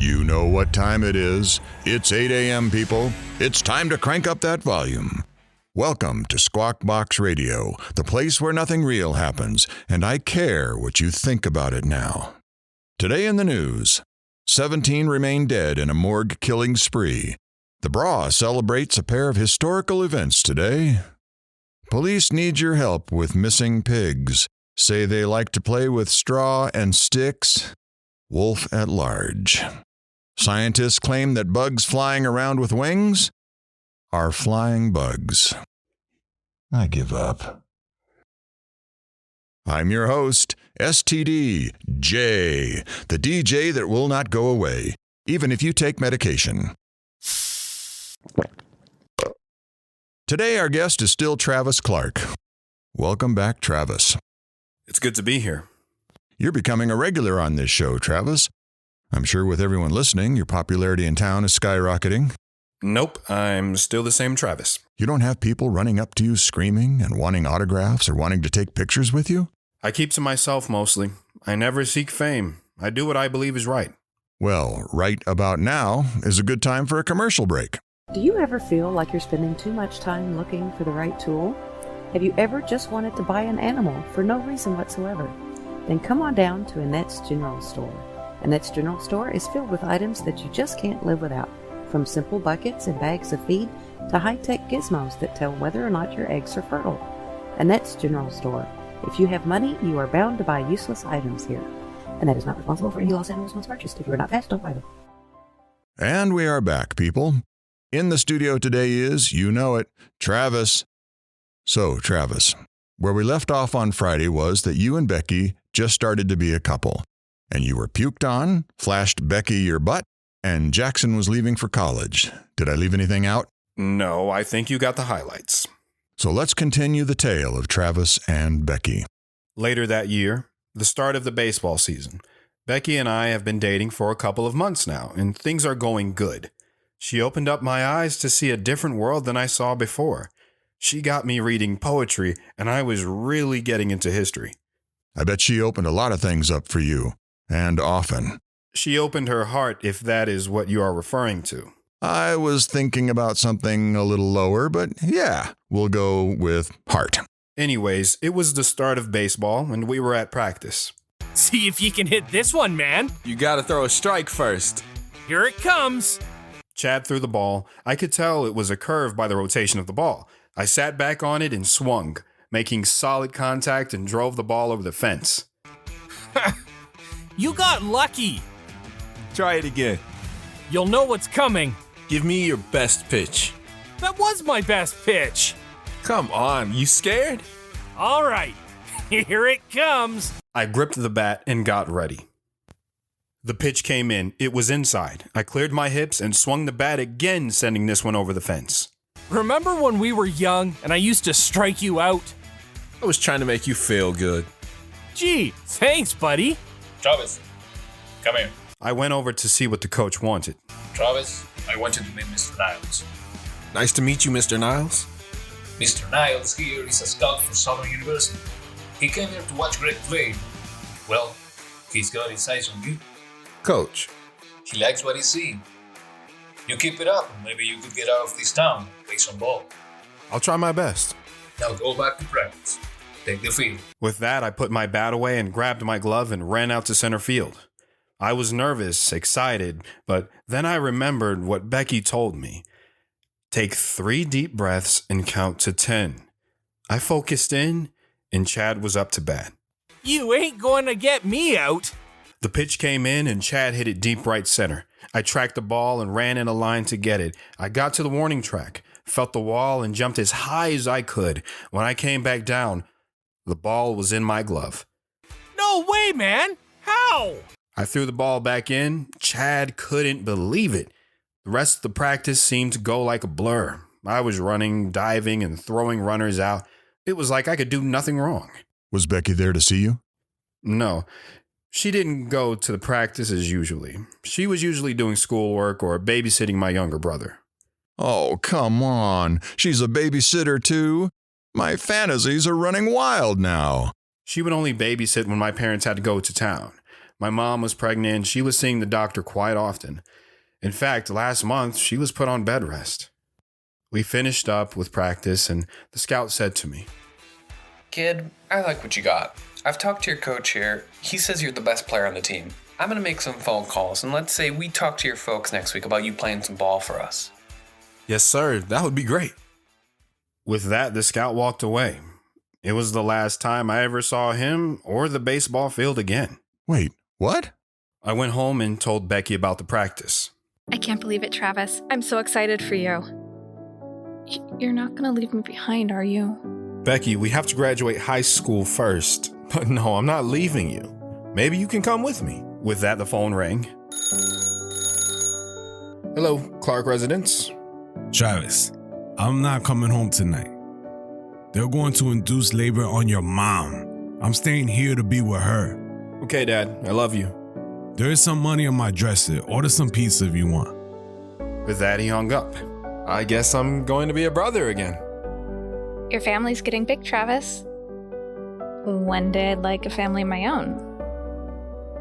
You know what time it is. It's 8 a.m., people. It's time to crank up that volume. Welcome to Squawk Box Radio, the place where nothing real happens, and I care what you think about it now. Today in the news, 17 remain dead in a morgue killing spree. The Bra celebrates a pair of historical events today. Police need your help with missing pigs. Say they like to play with straw and sticks. Wolf at large. Scientists claim that bugs flying around with wings are flying bugs. I give up. I'm your host, STD J, the DJ that will not go away, even if you take medication. Today our guest is still Travis Clark. Welcome back, Travis. It's good to be here. You're becoming a regular on this show, Travis. I'm sure with everyone listening, your popularity in town is skyrocketing. Nope, I'm still the same Travis. You don't have people running up to you screaming and wanting autographs or wanting to take pictures with you? I keep to myself mostly. I never seek fame. I do what I believe is right. Well, right about now is a good time for a commercial break. Do you ever feel like you're spending too much time looking for the right tool? Have you ever just wanted to buy an animal for no reason whatsoever? Then come on down to Annette's General Store. Annette's General Store is filled with items that you just can't live without, from simple buckets and bags of feed to high-tech gizmos that tell whether or not your eggs are fertile. Annette's General Store. If you have money, you are bound to buy useless items here. Annette is not responsible for any lost animals once purchased. If you are not fast, don't buy them. And we are back, people. In the studio today is, you know it, Travis. So, Travis, where we left off on Friday was that you and Becky just started to be a couple. And you were puked on, flashed Becky your butt, and Jackson was leaving for college. Did I leave anything out? No, I think you got the highlights. So let's continue the tale of Travis and Becky. Later that year, the start of the baseball season, Becky and I have been dating for a couple of months now, and things are going good. She opened up my eyes to see a different world than I saw before. She got me reading poetry, and I was really getting into history. I bet she opened a lot of things up for you, and often. She opened her heart, if that is what you are referring to. I was thinking about something a little lower, but yeah, we'll go with heart. Anyways, it was the start of baseball, and we were at practice. See if you can hit this one, man. You gotta throw a strike first. Here it comes. Chad threw the ball. I could tell it was a curve by the rotation of the ball. I sat back on it and swung, making solid contact and drove the ball over the fence. You got lucky. Try it again. You'll know what's coming. Give me your best pitch. That was my best pitch. Come on, you scared? All right, here it comes. I gripped the bat and got ready. The pitch came in. It was inside. I cleared my hips and swung the bat again, sending this one over the fence. Remember when we were young and I used to strike you out? I was trying to make you feel good. Gee, thanks, buddy. Travis, come here. I went over to see what the coach wanted. Travis, I want you to meet Mr. Niles. Nice to meet you, Mr. Niles. Mr. Niles here is a scout for Southern University. He came here to watch Greg play. Well, he's got his eyes on you. Coach. He likes what he's seeing. You keep it up, maybe you could get out of this town, play some ball. I'll try my best. Now go back to practice. Take the field. With that, I put my bat away and grabbed my glove and ran out to center field. I was nervous, excited, but then I remembered what Becky told me. Take 3 deep breaths and count to 10. I focused in, and Chad was up to bat. You ain't going to get me out. The pitch came in, and Chad hit it deep right center. I tracked the ball and ran in a line to get it. I got to the warning track, felt the wall, and jumped as high as I could. When I came back down, the ball was in my glove. No way, man. How? I threw the ball back in. Chad couldn't believe it. The rest of the practice seemed to go like a blur. I was running, diving, and throwing runners out. It was like I could do nothing wrong. Was Becky there to see you? No, she didn't go to the practices usually. She was usually doing schoolwork or babysitting my younger brother. Oh, come on. She's a babysitter, too. My fantasies are running wild now. She would only babysit when my parents had to go to town. My mom was pregnant and she was seeing the doctor quite often. In fact, last month, she was put on bed rest. We finished up with practice and the scout said to me, "Kid, I like what you got. I've talked to your coach here. He says you're the best player on the team. I'm going to make some phone calls, and let's say we talk to your folks next week about you playing some ball for us." Yes, sir. That would be great. With that, the scout walked away. It was the last time I ever saw him or the baseball field again. Wait, what? I went home and told Becky about the practice. I can't believe it, Travis. I'm so excited for you. You're not going to leave me behind, are you? Becky, we have to graduate high school first. But no, I'm not leaving you. Maybe you can come with me. With that, the phone rang. Hello, Clark residence. Travis, I'm not coming home tonight. They're going to induce labor on your mom. I'm staying here to be with her. Okay, Dad, I love you. There is some money on my dresser. Order some pizza if you want. With that, he hung up. I guess I'm going to be a brother again. Your family's getting big, Travis. One day I'd like a family of my own.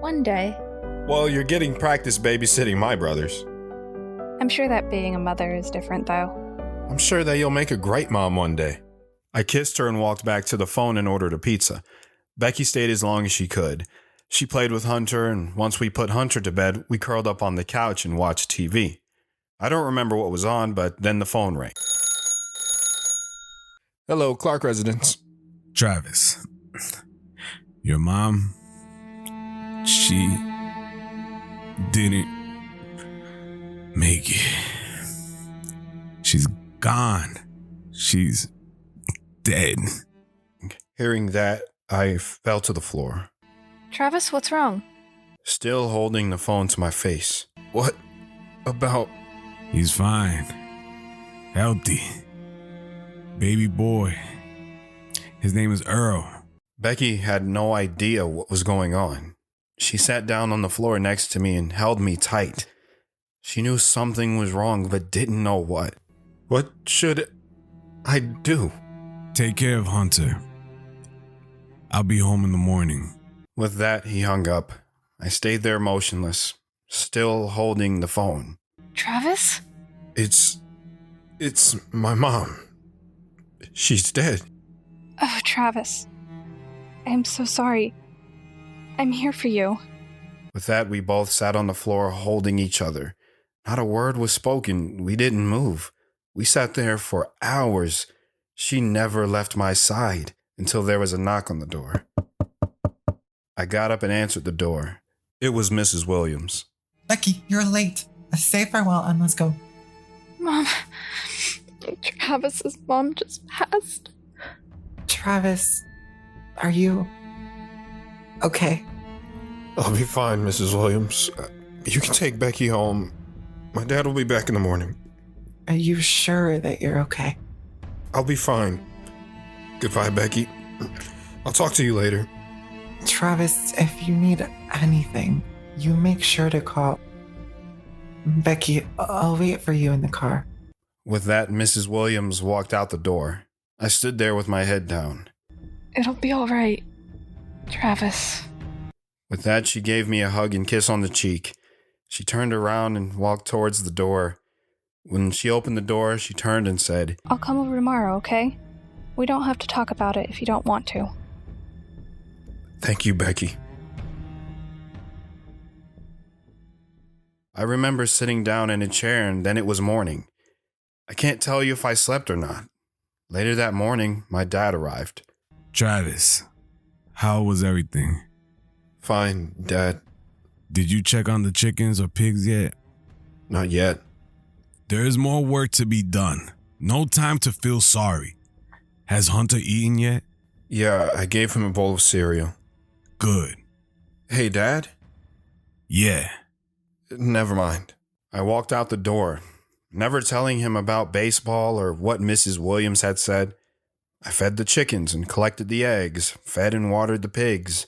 One day. Well, you're getting practice babysitting my brothers. I'm sure that being a mother is different, though. I'm sure that you'll make a great mom one day. I kissed her and walked back to the phone and ordered a pizza. Becky stayed as long as she could. She played with Hunter, and once we put Hunter to bed, we curled up on the couch and watched TV. I don't remember what was on, but then the phone rang. Hello, Clark residence. Travis, your mom, she didn't make it. She's gone. She's dead. Hearing that, I fell to the floor, Travis, what's wrong? still holding the phone to my face. What about... He's fine. Healthy. Baby boy. His name is Earl. Becky had no idea what was going on. She sat down on the floor next to me and held me tight. She knew something was wrong, but didn't know what. What should I do? Take care of Hunter. I'll be home in the morning. With that, he hung up. I stayed there motionless, still holding the phone. Travis? It's my mom. She's dead. Oh, Travis. I'm so sorry. I'm here for you. With that, we both sat on the floor holding each other. Not a word was spoken. We didn't move. We sat there for hours. She never left my side until there was a knock on the door. I got up and answered the door. It was Mrs. Williams. Becky, you're late. Say farewell and let's go. Mom. Travis's mom just passed. Travis, are you okay? I'll be fine, Mrs. Williams. You can take Becky home. My dad will be back in the morning. Are you sure that you're okay? I'll be fine. Goodbye, Becky. I'll talk to you later. Travis, if you need anything, you make sure to call. Becky, I'll wait for you in the car. With that, Mrs. Williams walked out the door. I stood there with my head down. It'll be all right, Travis. With that, she gave me a hug and kiss on the cheek. She turned around and walked towards the door. When she opened the door, she turned and said, I'll come over tomorrow, okay? We don't have to talk about it if you don't want to. Thank you, Becky. I remember sitting down in a chair and then it was morning. I can't tell you if I slept or not. Later that morning, my dad arrived. Travis, how was everything? Fine, Dad. Did you check on the chickens or pigs yet? Not yet. There is more work to be done. No time to feel sorry. Has Hunter eaten yet? Yeah, I gave him a bowl of cereal. Good. Hey, Dad? Yeah. Never mind. I walked out the door, never telling him about baseball or what Mrs. Williams had said. I fed the chickens and collected the eggs, fed and watered the pigs.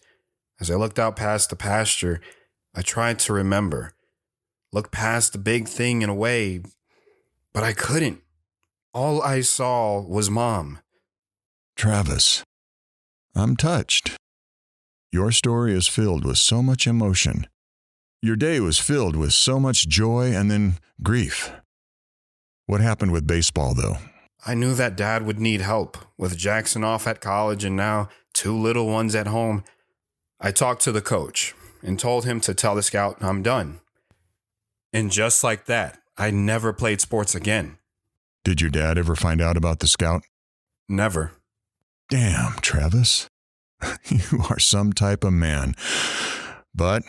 As I looked out past the pasture, I tried to remember. Look past the big thing and away, but I couldn't. All I saw was Mom. Travis, I'm touched. Your story is filled with so much emotion. Your day was filled with so much joy and then grief. What happened with baseball, though? I knew that Dad would need help, with Jackson off at college and now 2 little ones at home. I talked to the coach and told him to tell the scout I'm done. And just like that, I never played sports again. Did your dad ever find out about the scout? Never. Damn, Travis. You are some type of man. But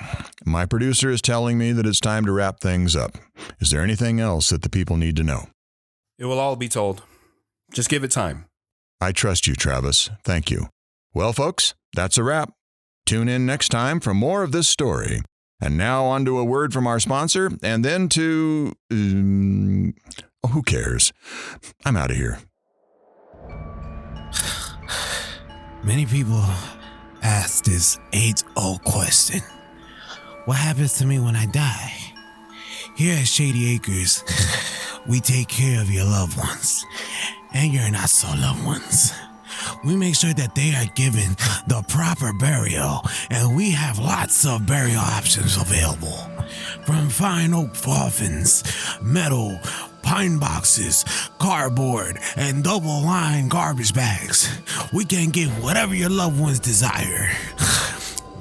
my producer is telling me that it's time to wrap things up. Is there anything else that the people need to know? It will all be told. Just give it time. I trust you, Travis. Thank you. Well, folks, that's a wrap. Tune in next time for more of this story. And now on to a word from our sponsor, and then to... who cares? I'm out of here. Many people ask this age-old question. What happens to me when I die? Here at Shady Acres, we take care of your loved ones and your not-so-loved ones. We make sure that they are given the proper burial, and we have lots of burial options available. From fine oak coffins, metal, pine boxes, cardboard, and double-lined garbage bags. We can get whatever your loved ones desire.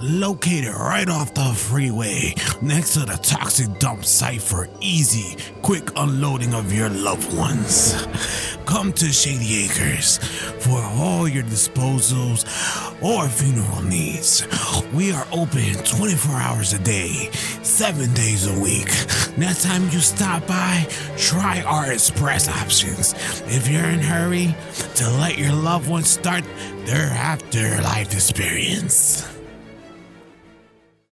Located right off the freeway, next to the toxic dump site for easy, quick unloading of your loved ones. Come to Shady Acres for all your disposals or funeral needs. We are open 24 hours a day, 7 days a week. Next time you stop by, try our express options. If you're in a hurry to let your loved ones start their afterlife experience.